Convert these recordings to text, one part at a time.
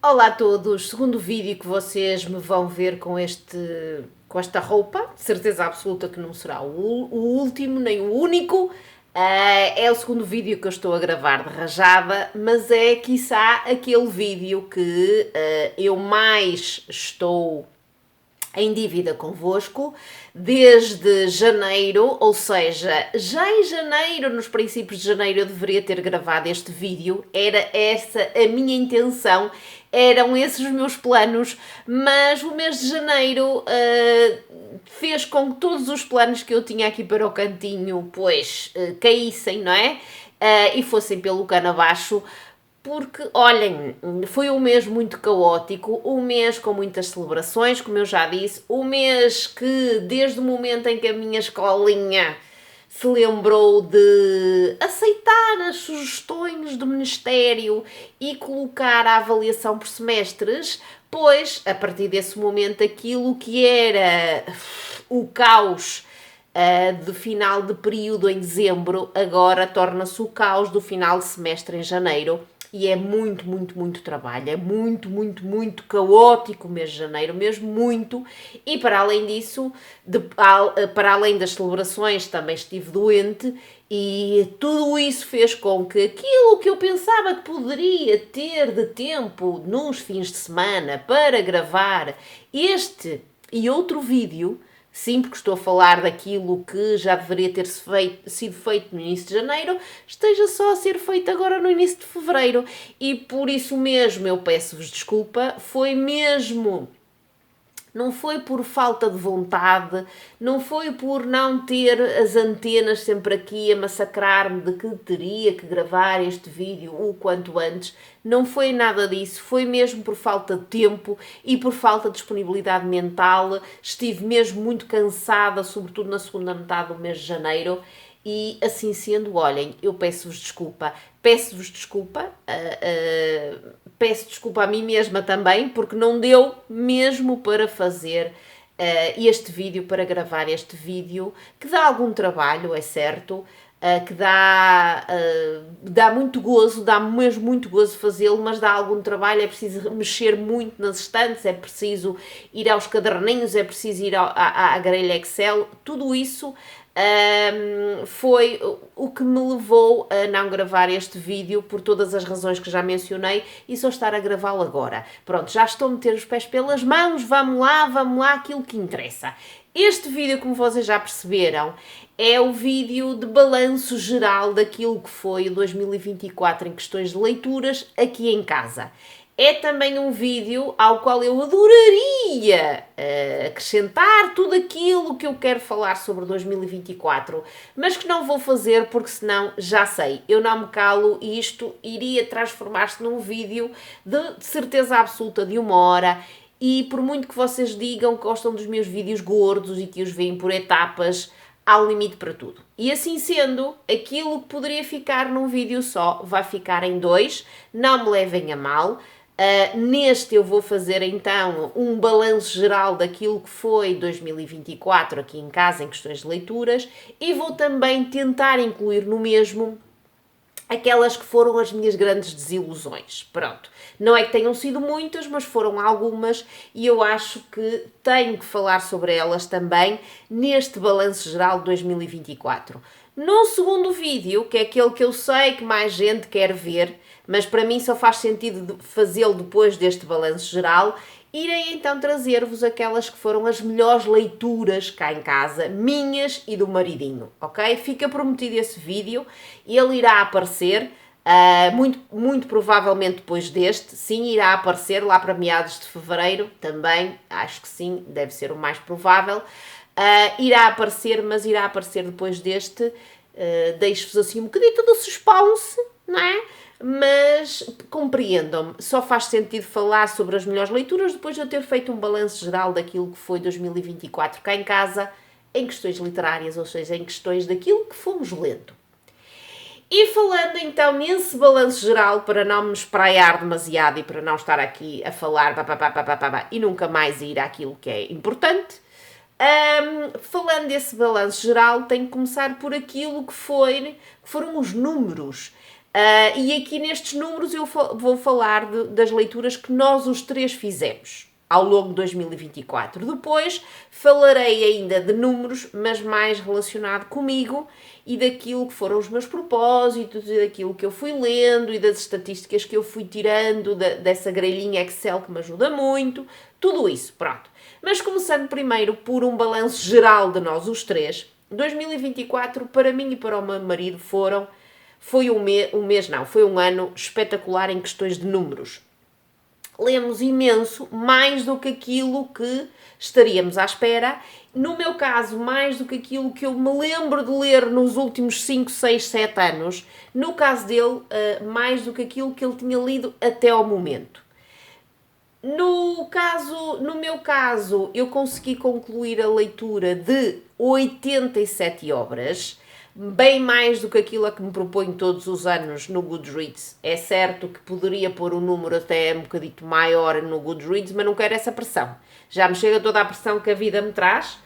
Olá a todos, segundo vídeo que vocês me vão ver com esta roupa, de certeza absoluta que não será o último nem o único. É o segundo vídeo que eu estou a gravar de rajada, mas é quiçá aquele vídeo que eu mais estou em dívida convosco desde janeiro, ou seja, já em janeiro, nos princípios de janeiro, eu deveria ter gravado este vídeo, era essa a minha intenção, eram esses os meus planos, mas o mês de janeiro fez com que todos os planos que eu tinha aqui para o cantinho, pois, caíssem, não é? E fossem pelo cano abaixo. Porque, olhem, foi um mês muito caótico, um mês com muitas celebrações, como eu já disse, um mês que, desde o momento em que a minha escolinha se lembrou de aceitar as sugestões do Ministério e colocar a avaliação por semestres, pois, a partir desse momento, aquilo que era o caos de final de período em dezembro, agora torna-se o caos do final de semestre em janeiro. E é muito trabalho, é muito caótico o mês de janeiro, mesmo muito. E para além disso, para além das celebrações, também estive doente e tudo isso fez com que aquilo que eu pensava que poderia ter de tempo nos fins de semana para gravar este e outro vídeo. Sim, porque estou a falar daquilo que já deveria ter sido feito no início de janeiro, esteja só a ser feito agora no início de fevereiro. E por isso mesmo eu peço-vos desculpa, foi mesmo. Não foi por falta de vontade, não foi por não ter as antenas sempre aqui a massacrar-me de que teria que gravar este vídeo o quanto antes. Não foi nada disso, foi mesmo por falta de tempo e por falta de disponibilidade mental. Estive mesmo muito cansada, sobretudo na segunda metade do mês de janeiro. E assim sendo, olhem, eu peço-vos desculpa. Peço-vos desculpa, peço desculpa a mim mesma também, porque não deu mesmo para fazer este vídeo, para gravar este vídeo, que dá algum trabalho, é certo, que dá muito gozo, dá mesmo muito gozo fazê-lo, mas dá algum trabalho, é preciso mexer muito nas estantes, é preciso ir aos caderninhos, é preciso ir à grelha Excel, tudo isso foi o que me levou a não gravar este vídeo por todas as razões que já mencionei e só estar a gravá-lo agora. Pronto, já estou a meter os pés pelas mãos, vamos lá, aquilo que interessa. Este vídeo, como vocês já perceberam, é o vídeo de balanço geral daquilo que foi o 2024 em questões de leituras aqui em casa. É também um vídeo ao qual eu adoraria acrescentar tudo aquilo que eu quero falar sobre 2024, mas que não vou fazer porque senão já sei, eu não me calo e isto iria transformar-se num vídeo de certeza absoluta de 1 hora. E por muito que vocês digam que gostam dos meus vídeos gordos e que os veem por etapas, há um limite para tudo. E assim sendo, aquilo que poderia ficar num vídeo só vai ficar em 2, não me levem a mal. Neste eu vou fazer então um balanço geral daquilo que foi 2024 aqui em casa em questões de leituras e vou também tentar incluir no mesmo aquelas que foram as minhas grandes desilusões. Pronto, não é que tenham sido muitas, mas foram algumas e eu acho que tenho que falar sobre elas também neste balanço geral de 2024. No segundo vídeo, que é aquele que eu sei que mais gente quer ver, mas para mim só faz sentido fazê-lo depois deste balanço geral, irei então trazer-vos aquelas que foram as melhores leituras cá em casa, minhas e do maridinho, ok? Fica prometido esse vídeo, ele irá aparecer, muito provavelmente depois deste, sim, irá aparecer lá para meados de fevereiro, também, acho que sim, deve ser o mais provável. Irá aparecer, mas irá aparecer depois deste, deixo-vos assim um bocadinho de suspense, não é? Mas compreendam-me, só faz sentido falar sobre as melhores leituras depois de eu ter feito um balanço geral daquilo que foi 2024 cá em casa, em questões literárias, ou seja, em questões daquilo que fomos lendo. E falando então nesse balanço geral, para não me espraiar demasiado e para não estar aqui a falar e nunca mais ir àquilo que é importante, falando desse balanço geral, tenho que começar por aquilo que foram os números E aqui nestes números eu vou falar das leituras que nós os três fizemos ao longo de 2024. Depois falarei ainda de números, mas mais relacionado comigo e daquilo que foram os meus propósitos e daquilo que eu fui lendo e das estatísticas que eu fui tirando dessa grelhinha Excel que me ajuda muito, tudo isso, pronto. Mas começando primeiro por um balanço geral de nós os três, 2024 para mim e para o meu marido foi um ano espetacular em questões de números. Lemos imenso, mais do que aquilo que estaríamos à espera. No meu caso, mais do que aquilo que eu me lembro de ler nos últimos 5, 6, 7 anos. No caso dele, mais do que aquilo que ele tinha lido até ao momento. No meu caso, eu consegui concluir a leitura de 87 obras, bem mais do que aquilo a que me proponho todos os anos no Goodreads. É certo que poderia pôr um número até um bocadito maior no Goodreads, mas não quero essa pressão. Já me chega toda a pressão que a vida me traz.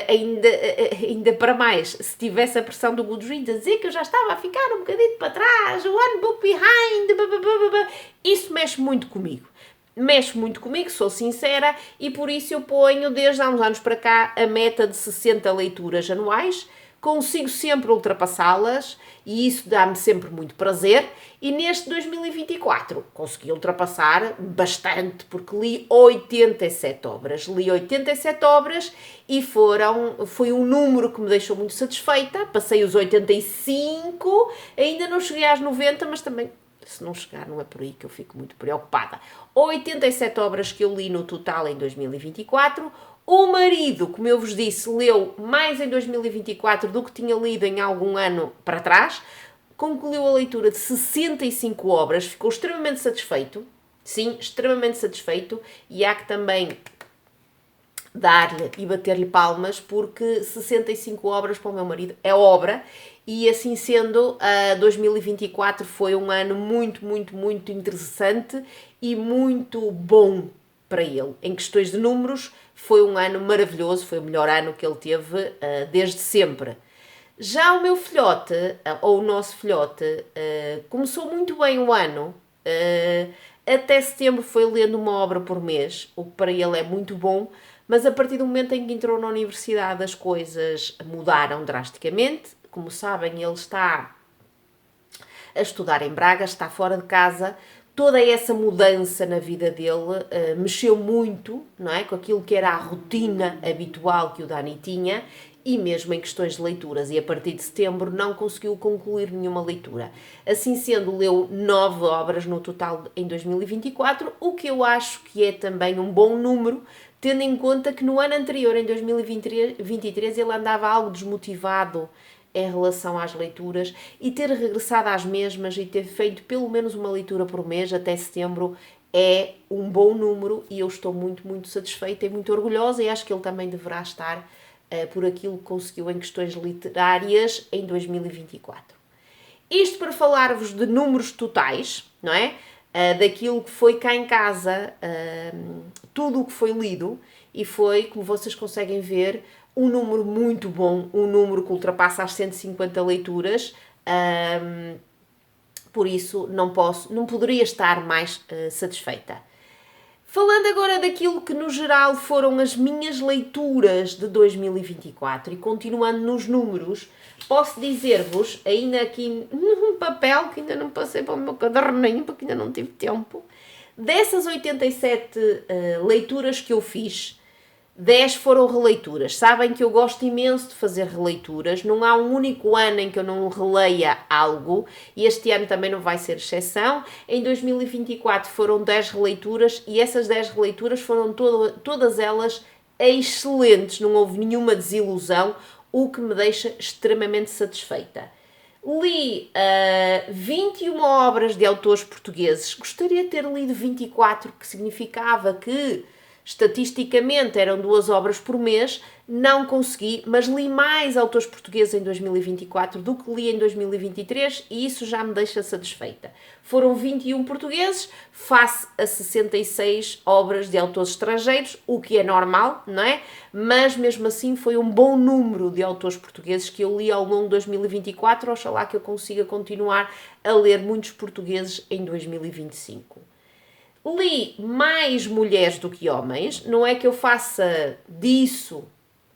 Ainda para mais, se tivesse a pressão do Goodreads a dizer que eu já estava a ficar um bocadinho para trás, one book behind, isso mexe muito comigo. Sou sincera, e por isso eu ponho desde há uns anos para cá a meta de 60 leituras anuais. Consigo sempre ultrapassá-las e isso dá-me sempre muito prazer. E neste 2024 consegui ultrapassar bastante, porque li 87 obras. Li 87 obras e foi um número que me deixou muito satisfeita. Passei os 85, ainda não cheguei às 90, mas também, se não chegar, não é por aí que eu fico muito preocupada. 87 obras que eu li no total em 2024. O marido, como eu vos disse, leu mais em 2024 do que tinha lido em algum ano para trás. Concluiu a leitura de 65 obras, ficou extremamente satisfeito. Sim, extremamente satisfeito. E há que também dar-lhe e bater-lhe palmas, porque 65 obras para o meu marido é obra. E assim sendo, 2024 foi um ano muito, muito, muito interessante e muito bom para ele. Em questões de números, foi um ano maravilhoso, foi o melhor ano que ele teve desde sempre. Já o meu filhote, ou o nosso filhote, começou muito bem o ano. Até setembro foi lendo uma obra por mês, o que para ele é muito bom, mas a partir do momento em que entrou na universidade as coisas mudaram drasticamente. Como sabem, ele está a estudar em Braga, está fora de casa. Toda essa mudança na vida dele mexeu muito, não é? Com aquilo que era a rotina habitual que o Dani tinha, e mesmo em questões de leituras, e a partir de setembro não conseguiu concluir nenhuma leitura. Assim sendo, leu 9 obras no total em 2024, o que eu acho que é também um bom número, tendo em conta que no ano anterior, em 2023, ele andava algo desmotivado em relação às leituras, e ter regressado às mesmas e ter feito pelo menos uma leitura por mês até setembro é um bom número, e eu estou muito, muito satisfeita e muito orgulhosa, e acho que ele também deverá estar por aquilo que conseguiu em questões literárias em 2024. Isto para falar-vos de números totais, não é? Daquilo que foi cá em casa, tudo o que foi lido, e foi, como vocês conseguem ver, um número muito bom, um número que ultrapassa as 150 leituras, por isso não poderia estar mais satisfeita. Falando agora daquilo que no geral foram as minhas leituras de 2024 e continuando nos números, posso dizer-vos, ainda aqui num papel que ainda não passei para o meu caderninho porque ainda não tive tempo, dessas 87 leituras que eu fiz, 10 foram releituras. Sabem que eu gosto imenso de fazer releituras, não há um único ano em que eu não releia algo, e este ano também não vai ser exceção. Em 2024 foram 10 releituras, e essas 10 releituras foram todas elas excelentes, não houve nenhuma desilusão, o que me deixa extremamente satisfeita. Li 21 obras de autores portugueses, gostaria de ter lido 24, que significava que Estatisticamente eram 2 obras por mês, não consegui, mas li mais autores portugueses em 2024 do que li em 2023 e isso já me deixa satisfeita. Foram 21 portugueses face a 66 obras de autores estrangeiros, o que é normal, não é? Mas mesmo assim foi um bom número de autores portugueses que eu li ao longo de 2024, oxalá que eu consiga continuar a ler muitos portugueses em 2025. Li mais mulheres do que homens, não é que eu faça disso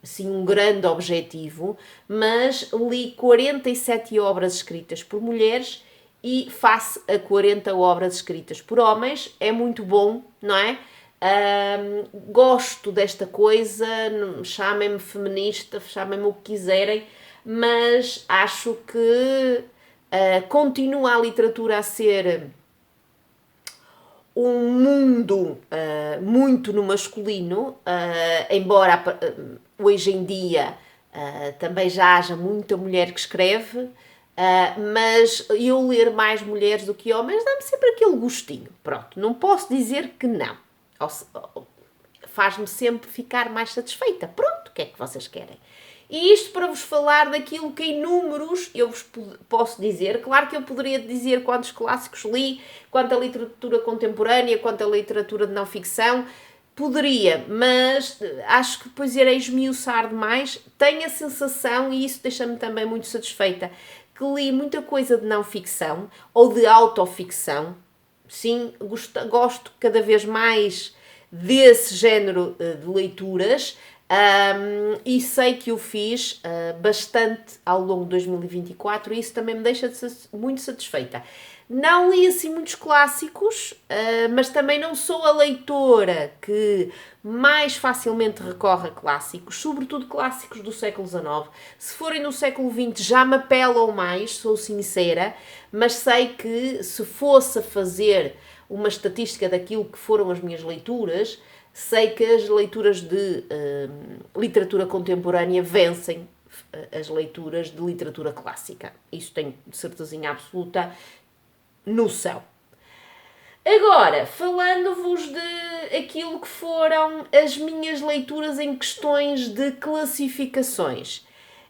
assim um grande objetivo, mas li 47 obras escritas por mulheres e face a 40 obras escritas por homens, é muito bom, não é? Gosto desta coisa, chamem-me feminista, chamem-me o que quiserem, mas acho que continua a literatura a ser um mundo muito no masculino, embora hoje em dia também já haja muita mulher que escreve, mas eu ler mais mulheres do que homens dá-me sempre aquele gostinho. Pronto, não posso dizer que não. Faz-me sempre ficar mais satisfeita. Pronto, o que é que vocês querem? E isto para vos falar daquilo que em números eu vos posso dizer. Claro que eu poderia dizer quantos clássicos li, quanto a literatura contemporânea, quanto a literatura de não ficção. Poderia, mas acho que depois irei esmiuçar demais. Tenho a sensação, e isso deixa-me também muito satisfeita, que li muita coisa de não ficção ou de autoficção. Sim, gosto cada vez mais desse género de leituras. E sei que o fiz bastante ao longo de 2024 e isso também me deixa muito satisfeita. Não li assim muitos clássicos, mas também não sou a leitora que mais facilmente recorre a clássicos, sobretudo clássicos do século XIX. Se forem do século XX já me apelam mais, sou sincera, mas sei que se fosse a fazer uma estatística daquilo que foram as minhas leituras, sei que as leituras de literatura contemporânea vencem as leituras de literatura clássica. Isso tenho de certezinha absoluta noção. Agora, falando-vos de aquilo que foram as minhas leituras em questões de classificações.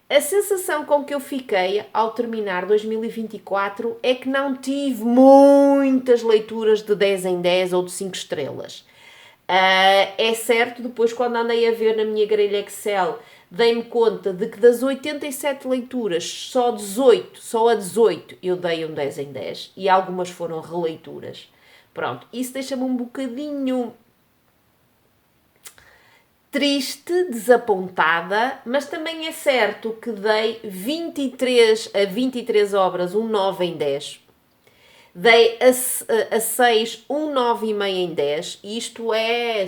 A sensação com que eu fiquei ao terminar 2024 é que não tive muitas leituras de 10 em 10 ou de 5 estrelas. É certo, depois quando andei a ver na minha grelha Excel, dei-me conta de que das 87 leituras, só a 18 eu dei um 10 em 10 e algumas foram releituras. Pronto, isso deixa-me um bocadinho triste, desapontada, mas também é certo que dei 23 obras um 9 em 10. Dei a 6 um 9,5 em 10 e isto é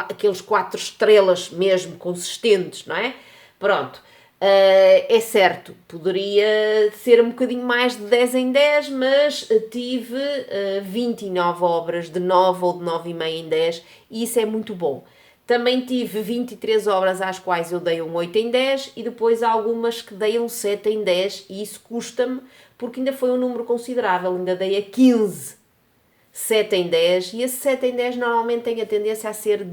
aqueles 4 estrelas mesmo consistentes, não é? Pronto, é certo, poderia ser um bocadinho mais de 10 em 10, mas tive 29 obras de 9 ou de 9,5 em 10 e isso é muito bom. Também tive 23 obras às quais eu dei um 8 em 10 e depois algumas que dei um 7 em 10 e isso custa-me porque ainda foi um número considerável, ainda dei a 15 7 em 10 e esse 7 em 10 normalmente tem a tendência a ser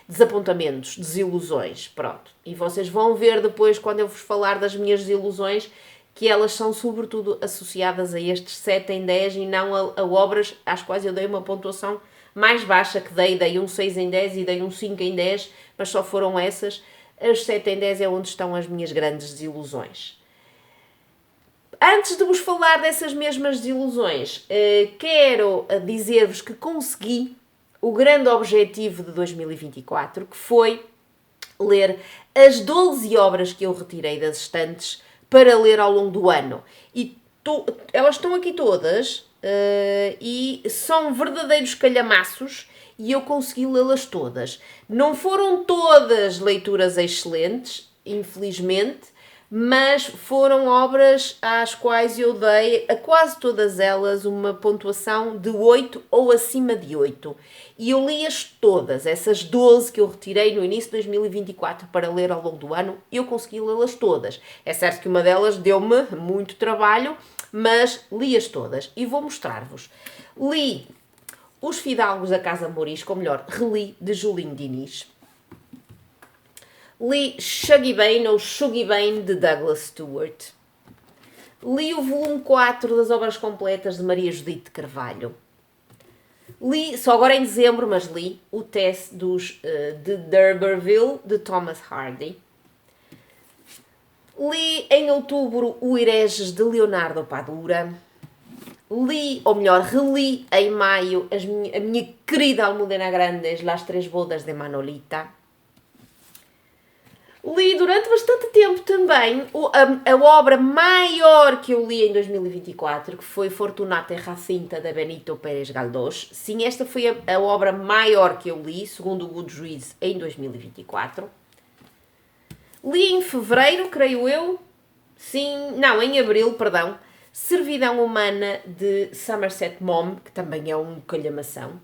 desapontamentos, desilusões, pronto. E vocês vão ver depois quando eu vos falar das minhas desilusões que elas são sobretudo associadas a estes 7 em 10 e não a obras às quais eu dei uma pontuação mais baixa que dei um 6 em 10 e dei um 5 em 10, mas só foram essas. As 7 em 10 é onde estão as minhas grandes desilusões. Antes de vos falar dessas mesmas desilusões, quero dizer-vos que consegui o grande objetivo de 2024, que foi ler as 12 obras que eu retirei das estantes para ler ao longo do ano. E elas estão aqui todas e são verdadeiros calhamaços e eu consegui lê-las todas. Não foram todas leituras excelentes, infelizmente, mas foram obras às quais eu dei, a quase todas elas, uma pontuação de 8 ou acima de 8. E eu li-as todas, essas 12 que eu retirei no início de 2024 para ler ao longo do ano, eu consegui lê-las todas. É certo que uma delas deu-me muito trabalho, mas li-as todas e vou mostrar-vos. Li Os Fidalgos da Casa Morisco, ou melhor, reli de Julinho Diniz. Li Shuggy Bane ou Shuggy Bane de Douglas Stewart. Li o volume 4 das obras completas de Maria Judite de Carvalho. Li, só agora em dezembro, mas li o Tess de D'Urberville de Thomas Hardy. Li em outubro o Hereges de Leonardo Padura. Li, ou melhor, reli em maio a minha querida Almudena Grandes, Las Três Bodas de Manolita. Li durante bastante tempo também a obra maior que eu li em 2024, que foi Fortunata e Jacinta, de Benito Pérez Galdós. Sim, esta foi a obra maior que eu li, segundo o Goodreads, em 2024. Li em fevereiro, creio eu. Sim, não, em abril, perdão. Servidão Humana, de Somerset Maugham, que também é um calhamação.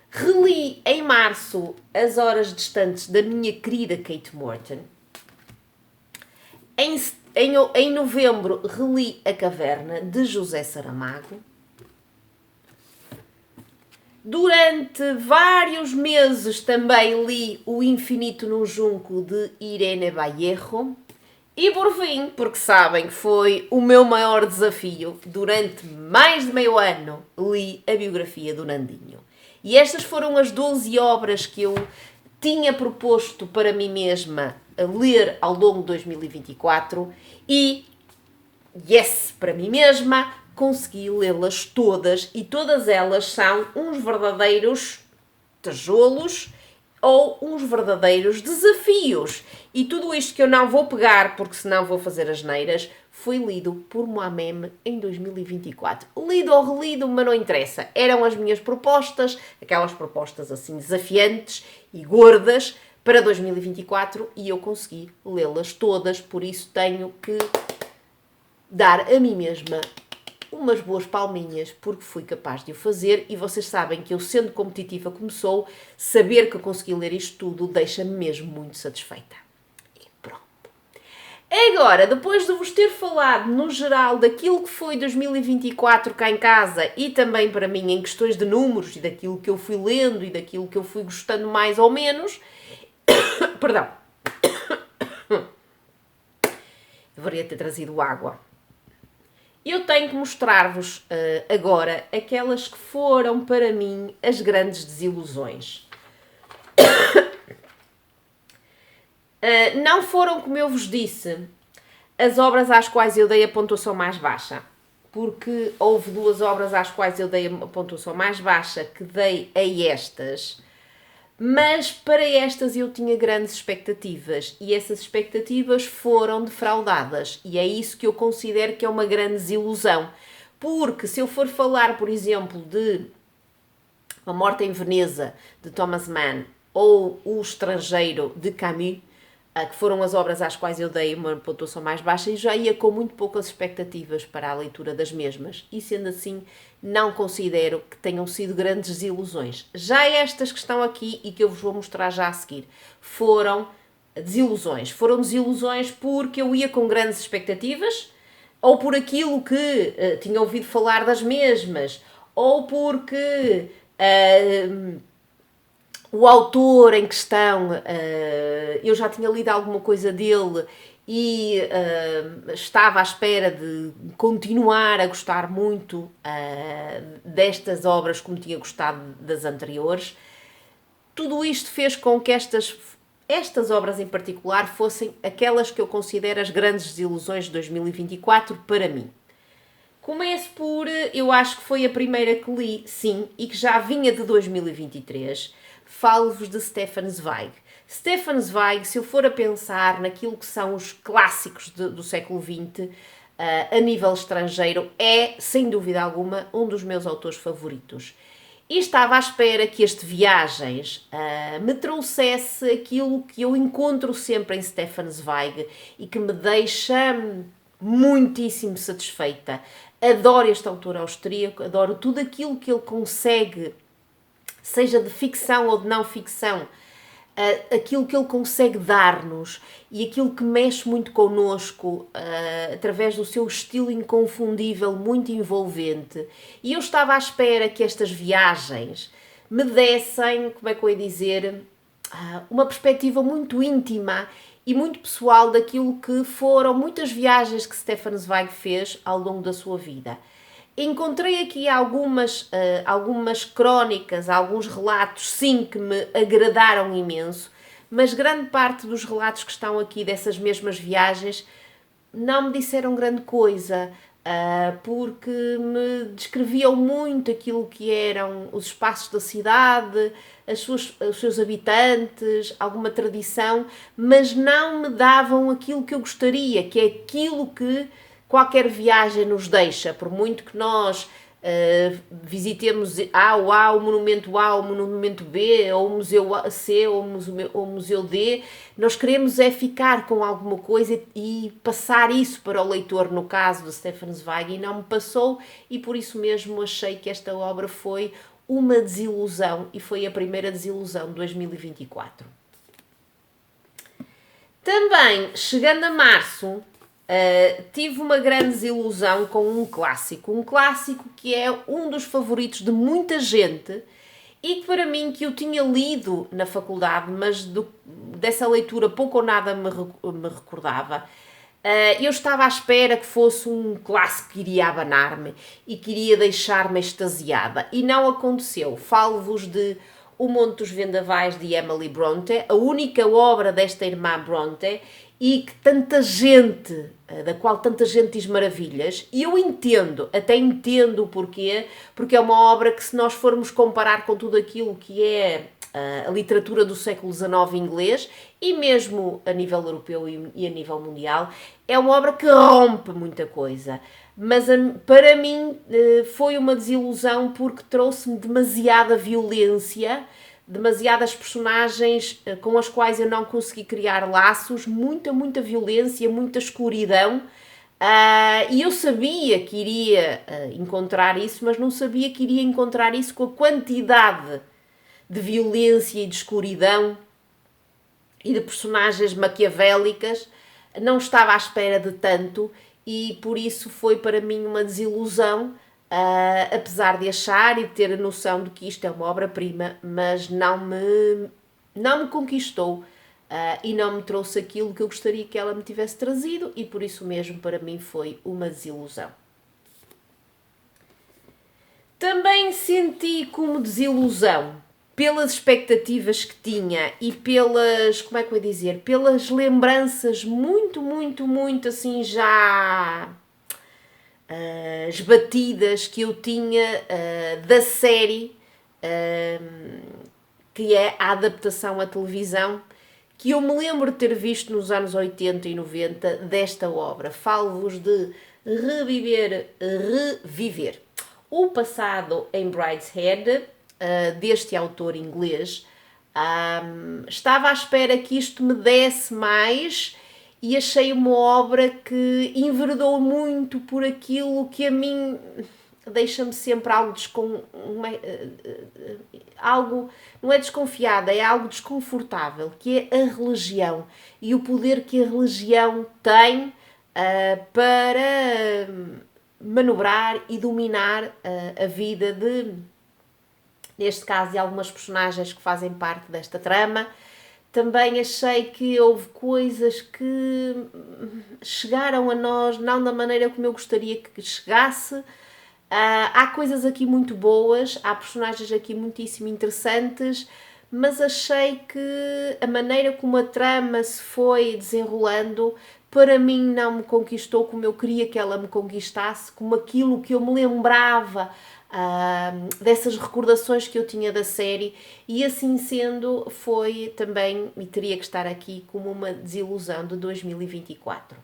Reli em março As Horas Distantes, da minha querida Kate Morton. Em novembro reli A Caverna, de José Saramago. Durante vários meses também li O Infinito num Junco, de Irene Vallejo. E por fim, porque sabem que foi o meu maior desafio, durante mais de meio ano li a biografia do Nandinho. E estas foram as 12 obras que eu tinha proposto para mim mesma a ler ao longo de 2024 e, yes, para mim mesma, consegui lê-las todas e todas elas são uns verdadeiros tijolos ou uns verdadeiros desafios. E tudo isto que eu não vou pegar, porque senão vou fazer asneiras, foi lido por Moameme em 2024. Lido ou relido, mas não interessa. Eram as minhas propostas, aquelas propostas assim desafiantes e gordas para 2024 e eu consegui lê-las todas, por isso tenho que dar a mim mesma umas boas palminhas, porque fui capaz de o fazer e vocês sabem que eu, sendo competitiva como sou, saber que eu consegui ler isto tudo deixa-me mesmo muito satisfeita. E pronto. Agora, depois de vos ter falado no geral daquilo que foi 2024 cá em casa e também para mim em questões de números e daquilo que eu fui lendo e daquilo que eu fui gostando mais ou menos, perdão, deveria ter trazido água. Eu tenho que mostrar-vos agora aquelas que foram para mim as grandes desilusões. Não foram, como eu vos disse, as obras às quais eu dei a pontuação mais baixa, porque houve 2 obras às quais eu dei a pontuação mais baixa que dei a estas, mas para estas eu tinha grandes expectativas e essas expectativas foram defraudadas e é isso que eu considero que é uma grande desilusão, porque se eu for falar, por exemplo, de A Morte em Veneza, de Thomas Mann, ou O Estrangeiro, de Camus, que foram as obras às quais eu dei uma pontuação mais baixa e já ia com muito poucas expectativas para a leitura das mesmas e sendo assim não considero que tenham sido grandes desilusões. Já estas que estão aqui e que eu vos vou mostrar já a seguir foram desilusões. Foram desilusões porque eu ia com grandes expectativas ou por aquilo que tinha ouvido falar das mesmas ou porque o autor em questão, eu já tinha lido alguma coisa dele e estava à espera de continuar a gostar muito destas obras como tinha gostado das anteriores. Tudo isto fez com que estas obras em particular fossem aquelas que eu considero as grandes desilusões de 2024 para mim. Começo por, eu acho que foi a primeira que li, sim, e que já vinha de 2023. Falo-vos de Stefan Zweig. Stefan Zweig, se eu for a pensar naquilo que são os clássicos do século XX, a nível estrangeiro, é, sem dúvida alguma, um dos meus autores favoritos. E estava à espera que este Viagens me trouxesse aquilo que eu encontro sempre em Stefan Zweig e que me deixa muitíssimo satisfeita. Adoro este autor austríaco, adoro tudo aquilo que ele consegue, seja de ficção ou de não ficção, aquilo que ele consegue dar-nos e aquilo que mexe muito connosco através do seu estilo inconfundível, muito envolvente. E eu estava à espera que estas viagens me dessem, como é que eu ia dizer, uma perspectiva muito íntima e muito pessoal daquilo que foram muitas viagens que Stefan Zweig fez ao longo da sua vida. Encontrei aqui algumas crónicas, alguns relatos, sim, que me agradaram imenso, mas grande parte dos relatos que estão aqui dessas mesmas viagens não me disseram grande coisa, porque me descreviam muito aquilo que eram os espaços da cidade, os seus habitantes, alguma tradição, mas não me davam aquilo que eu gostaria, que é aquilo que qualquer viagem nos deixa, por muito que nós visitemos o monumento A, o monumento B, ou o museu C, ou o museu D, nós queremos é ficar com alguma coisa e passar isso para o leitor, no caso de Stefan Zweig, e não me passou, e por isso mesmo achei que esta obra foi uma desilusão, e foi a primeira desilusão de 2024. Também, chegando a março, tive uma grande desilusão com um clássico que é um dos favoritos de muita gente e que para mim, que eu tinha lido na faculdade, mas dessa leitura pouco ou nada me recordava. Eu estava à espera que fosse um clássico que iria abanar-me e que iria deixar-me extasiada, e não aconteceu. Falo-vos de O Monte dos Vendavais, de Emily Bronte, a única obra desta irmã Bronte, e que da qual tanta gente diz maravilhas, e eu até entendo o porquê, porque é uma obra que, se nós formos comparar com tudo aquilo que é a literatura do século XIX inglês, e mesmo a nível europeu e a nível mundial, é uma obra que rompe muita coisa. Mas para mim foi uma desilusão porque trouxe-me demasiada violência, demasiadas personagens com as quais eu não consegui criar laços, muita violência, muita escuridão, e eu sabia que iria encontrar isso, mas não sabia que iria encontrar isso com a quantidade de violência e de escuridão e de personagens maquiavélicas. Não estava à espera de tanto, e por isso foi para mim uma desilusão, apesar de achar e de ter a noção de que isto é uma obra-prima, mas não me conquistou, e não me trouxe aquilo que eu gostaria que ela me tivesse trazido, e por isso mesmo para mim foi uma desilusão. Também senti como desilusão pelas expectativas que tinha e pelas, como é que eu ia dizer, pelas lembranças muito assim já esbatidas que eu tinha da série, que é a adaptação à televisão, que eu me lembro de ter visto nos anos 80 e 90 desta obra. Falo-vos de reviver o passado em Brideshead, deste autor inglês. Estava à espera que isto me desse mais, e achei uma obra que enveredou muito por aquilo que a mim deixa-me sempre algo, não é desconfiada, é algo desconfortável, que é a religião e o poder que a religião tem para manobrar e dominar a vida neste caso, de algumas personagens que fazem parte desta trama. Também achei que houve coisas que chegaram a nós não da maneira como eu gostaria que chegasse. Há coisas aqui muito boas, há personagens aqui muitíssimo interessantes, mas achei que a maneira como a trama se foi desenrolando, para mim, não me conquistou como eu queria que ela me conquistasse, como aquilo que eu me lembrava dessas recordações que eu tinha da série, e assim sendo, foi também, e teria que estar aqui como uma desilusão de 2024.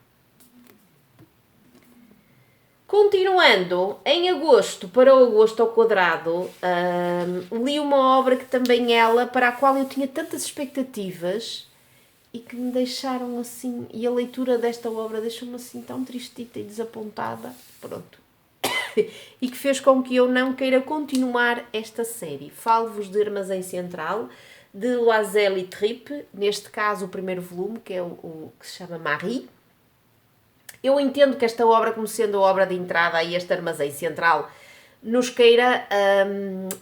Continuando, em agosto, para o agosto ao quadrado, li uma obra que também para a qual eu tinha tantas expectativas e que me deixaram assim, e a leitura desta obra deixou-me assim tão tristita e desapontada, pronto, e que fez com que eu não queira continuar esta série. Falo-vos de Armazém Central, de Loisel e Trippe, neste caso o primeiro volume, que é o que se chama Marie. Eu entendo que esta obra, como sendo a obra de entrada a este armazém central, nos queira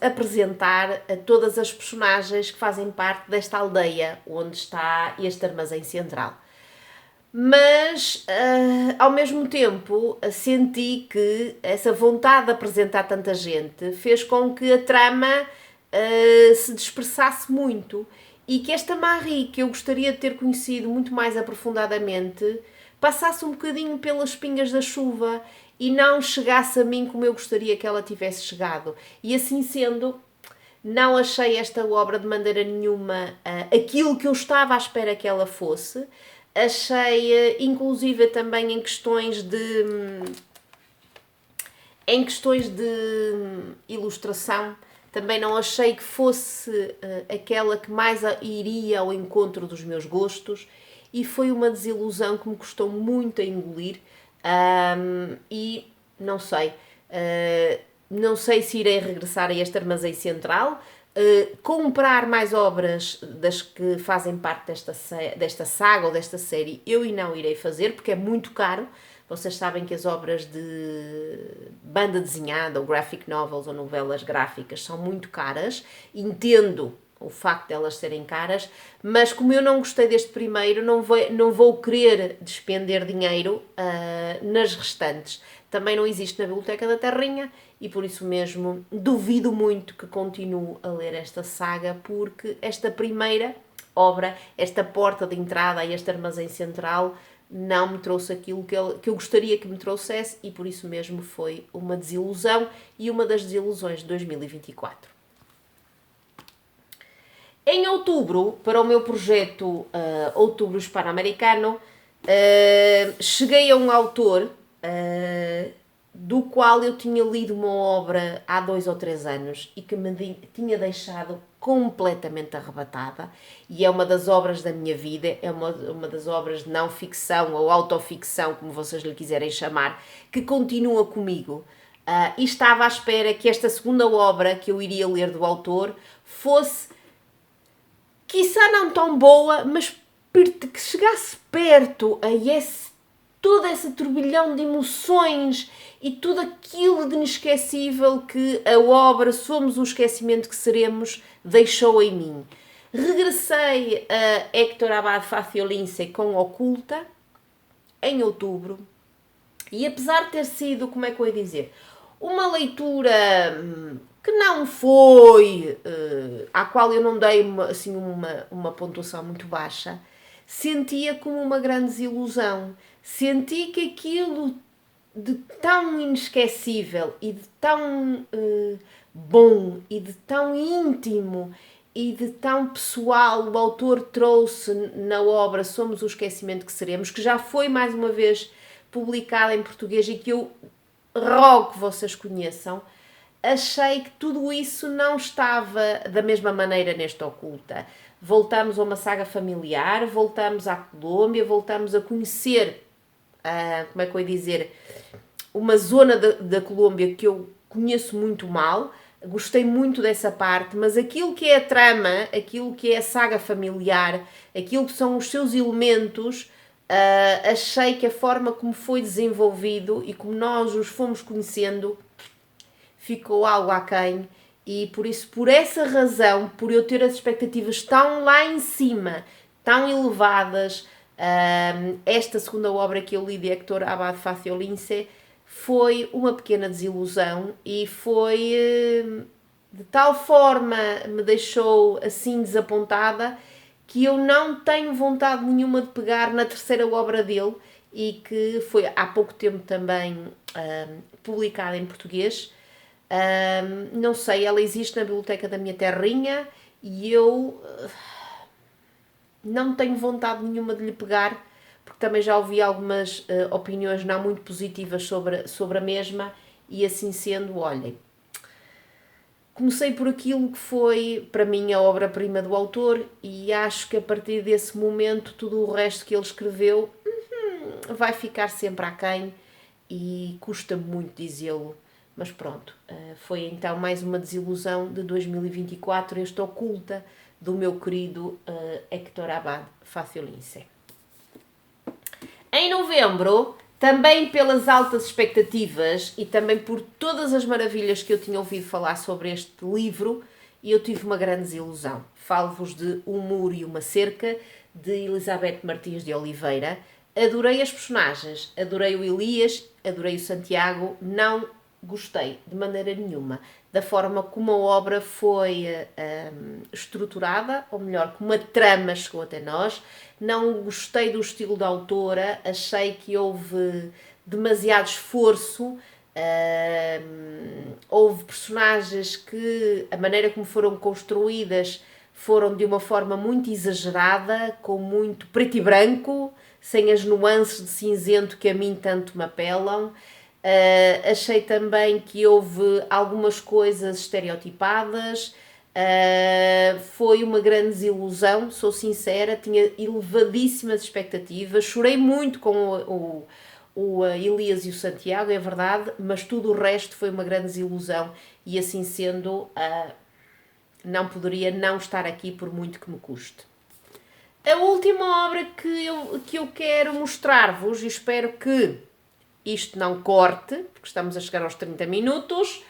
apresentar a todas as personagens que fazem parte desta aldeia onde está este armazém central. Mas, ao mesmo tempo, senti que essa vontade de apresentar tanta gente fez com que a trama se dispersasse muito e que esta Marie, que eu gostaria de ter conhecido muito mais aprofundadamente, passasse um bocadinho pelas pingas da chuva e não chegasse a mim como eu gostaria que ela tivesse chegado. E assim sendo, não achei esta obra de maneira nenhuma aquilo que eu estava à espera que ela fosse. Achei, inclusive, também em questões de ilustração, também não achei que fosse aquela que mais iria ao encontro dos meus gostos e foi uma desilusão que me custou muito a engolir e não sei, não sei se irei regressar a este armazém central, comprar mais obras das que fazem parte desta saga ou desta série eu não irei fazer porque é muito caro. Vocês sabem que as obras de banda desenhada ou graphic novels ou novelas gráficas são muito caras. Entendo o facto de elas serem caras, mas como eu não gostei deste primeiro, não vou querer despender dinheiro nas restantes. Também não existe na Biblioteca da Terrinha e por isso mesmo duvido muito que continue a ler esta saga, porque esta primeira obra, esta porta de entrada a este armazém central, não me trouxe aquilo que eu gostaria que me trouxesse e por isso mesmo foi uma desilusão e uma das desilusões de 2024. Em outubro, para o meu projeto Outubro Hispano-Americano, cheguei a um autor do qual eu tinha lido uma obra há 2 ou 3 anos e que me tinha deixado completamente arrebatada e é uma das obras da minha vida, é uma das obras de não ficção ou autoficção, como vocês lhe quiserem chamar, que continua comigo. E estava à espera que esta segunda obra que eu iria ler do autor fosse, quiçá não tão boa, mas que chegasse perto a todo esse turbilhão de emoções e tudo aquilo de inesquecível que a obra Somos o Esquecimento que Seremos deixou em mim. Regressei a Héctor Abad Faciolince com Oculta em outubro e apesar de ter sido, como é que eu ia dizer, uma leitura que não foi, à qual eu não dei assim, uma pontuação muito baixa, sentia como uma grande desilusão. Senti que aquilo de tão inesquecível e de tão bom e de tão íntimo e de tão pessoal o autor trouxe na obra Somos o Esquecimento que Seremos, que já foi mais uma vez publicada em português e que eu rogo que vocês conheçam, achei que tudo isso não estava da mesma maneira nesta Oculta. Voltamos a uma saga familiar, voltamos à Colômbia, voltamos a conhecer, como é que eu ia dizer, uma zona da Colômbia que eu conheço muito mal, gostei muito dessa parte, mas aquilo que é a trama, aquilo que é a saga familiar, aquilo que são os seus elementos, achei que a forma como foi desenvolvido e como nós os fomos conhecendo ficou algo aquém e por isso, por essa razão, por eu ter as expectativas tão lá em cima, tão elevadas, esta segunda obra que eu li de Héctor Abad Faciolince foi uma pequena desilusão e foi de tal forma me deixou assim desapontada que eu não tenho vontade nenhuma de pegar na terceira obra dele e que foi há pouco tempo também publicada em português. Não sei, ela existe na Biblioteca da minha terrinha e eu não tenho vontade nenhuma de lhe pegar, porque também já ouvi algumas opiniões não muito positivas sobre a mesma e assim sendo, olhem, comecei por aquilo que foi para mim a obra-prima do autor e acho que a partir desse momento tudo o resto que ele escreveu vai ficar sempre aquém e custa muito dizê-lo. Mas pronto, foi então mais uma desilusão de 2024, esta Oculta do meu querido Hector Abad Faciolince. Em novembro, também pelas altas expectativas e também por todas as maravilhas que eu tinha ouvido falar sobre este livro, eu tive uma grande desilusão. Falo-vos de Um Muro e uma Cerca, de Elizabeth Martins de Oliveira. Adorei as personagens, adorei o Elias, adorei o Santiago, não gostei de maneira nenhuma da forma como a obra foi estruturada, ou melhor, como a trama chegou até nós. Não gostei do estilo da autora, achei que houve demasiado esforço, houve personagens que a maneira como foram construídas foram de uma forma muito exagerada, com muito preto e branco, sem as nuances de cinzento que a mim tanto me apelam. Achei também que houve algumas coisas estereotipadas. Foi uma grande desilusão, sou sincera, tinha elevadíssimas expectativas, chorei muito com o Elias e o Santiago, é verdade, mas tudo o resto foi uma grande desilusão e assim sendo, não poderia não estar aqui por muito que me custe. A última obra que eu quero mostrar-vos, e espero que isto não corte, porque estamos a chegar aos 30 minutos,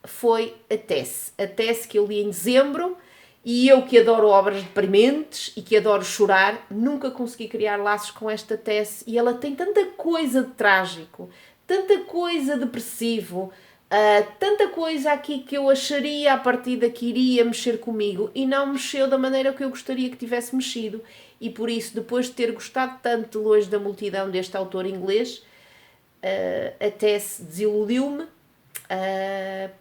foi a Tess. A Tess que eu li em dezembro, e eu que adoro obras deprimentes e que adoro chorar, nunca consegui criar laços com esta Tess, e ela tem tanta coisa de trágico, tanta coisa depressivo, tanta coisa aqui que eu acharia a partida que iria mexer comigo e não mexeu da maneira que eu gostaria que tivesse mexido, e por isso, depois de ter gostado tanto de Longe da Multidão deste autor inglês, até se desiludiu-me,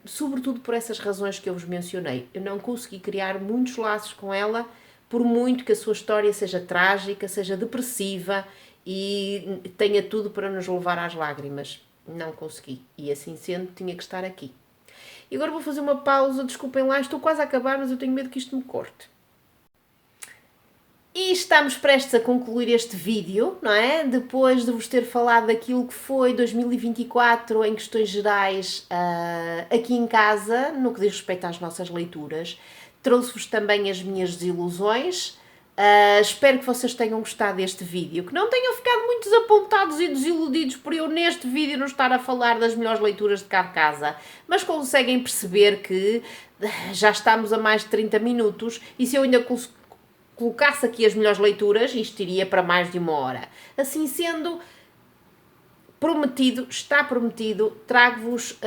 sobretudo por essas razões que eu vos mencionei. Eu não consegui criar muitos laços com ela, por muito que a sua história seja trágica, seja depressiva e tenha tudo para nos levar às lágrimas. Não consegui. E assim sendo, tinha que estar aqui. E agora vou fazer uma pausa, desculpem lá, estou quase a acabar, mas eu tenho medo que isto me corte. E estamos prestes a concluir este vídeo, não é? Depois de vos ter falado daquilo que foi 2024 em questões gerais aqui em casa, no que diz respeito às nossas leituras. Trouxe-vos também as minhas desilusões. Espero que vocês tenham gostado deste vídeo, que não tenham ficado muito desapontados e desiludidos por eu neste vídeo não estar a falar das melhores leituras de cá de casa, mas conseguem perceber que já estamos a mais de 30 minutos e se eu ainda colocasse aqui as melhores leituras, isto iria para mais de 1 hora. Assim sendo, prometido, está prometido, trago-vos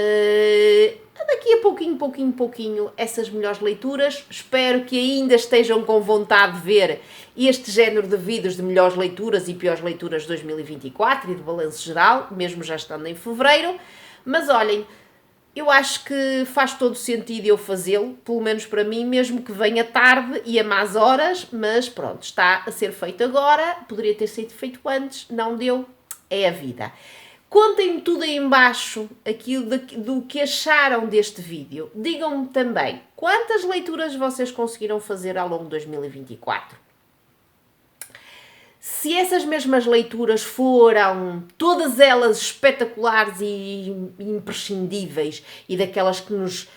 daqui a pouquinho, essas melhores leituras. Espero que ainda estejam com vontade de ver este género de vídeos de melhores leituras e piores leituras de 2024 e de balanço geral, mesmo já estando em fevereiro. Mas olhem, eu acho que faz todo sentido eu fazê-lo, pelo menos para mim, mesmo que venha tarde e a más horas, mas pronto, está a ser feito agora, poderia ter sido feito antes, não deu, é a vida. Contem-me tudo aí em baixo, aquilo do que acharam deste vídeo. Digam-me também, quantas leituras vocês conseguiram fazer ao longo de 2024? Se essas mesmas leituras foram todas elas espetaculares e imprescindíveis e daquelas que nos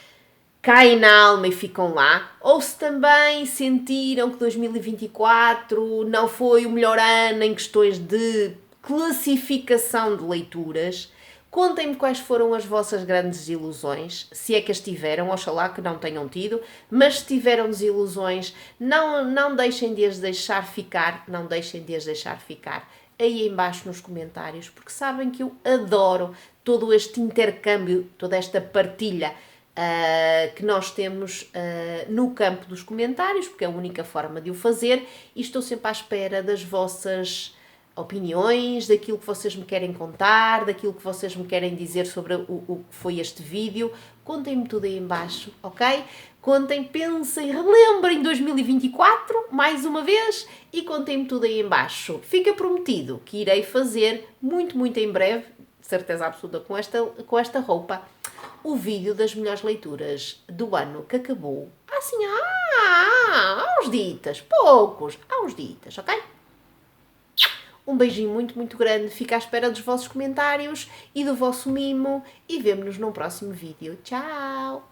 caem na alma e ficam lá, ou se também sentiram que 2024 não foi o melhor ano em questões de classificação de leituras. Contem-me quais foram as vossas grandes desilusões, se é que as tiveram, oxalá que não tenham tido, mas se tiveram desilusões, não deixem de as deixar ficar, aí em baixo nos comentários, porque sabem que eu adoro todo este intercâmbio, toda esta partilha que nós temos no campo dos comentários, porque é a única forma de o fazer, e estou sempre à espera das vossas opiniões, daquilo que vocês me querem contar, daquilo que vocês me querem dizer sobre o que foi este vídeo. Contem-me tudo aí em baixo, ok? Contem, pensem, relembrem 2024, mais uma vez, e contem-me tudo aí em baixo. Fica prometido que irei fazer, muito em breve, de certeza absoluta com esta roupa, o vídeo das melhores leituras do ano que acabou. Assim, há uns dias, poucos, há uns dias, ok? Um beijinho muito grande, fico à espera dos vossos comentários e do vosso mimo e vemo-nos num próximo vídeo. Tchau!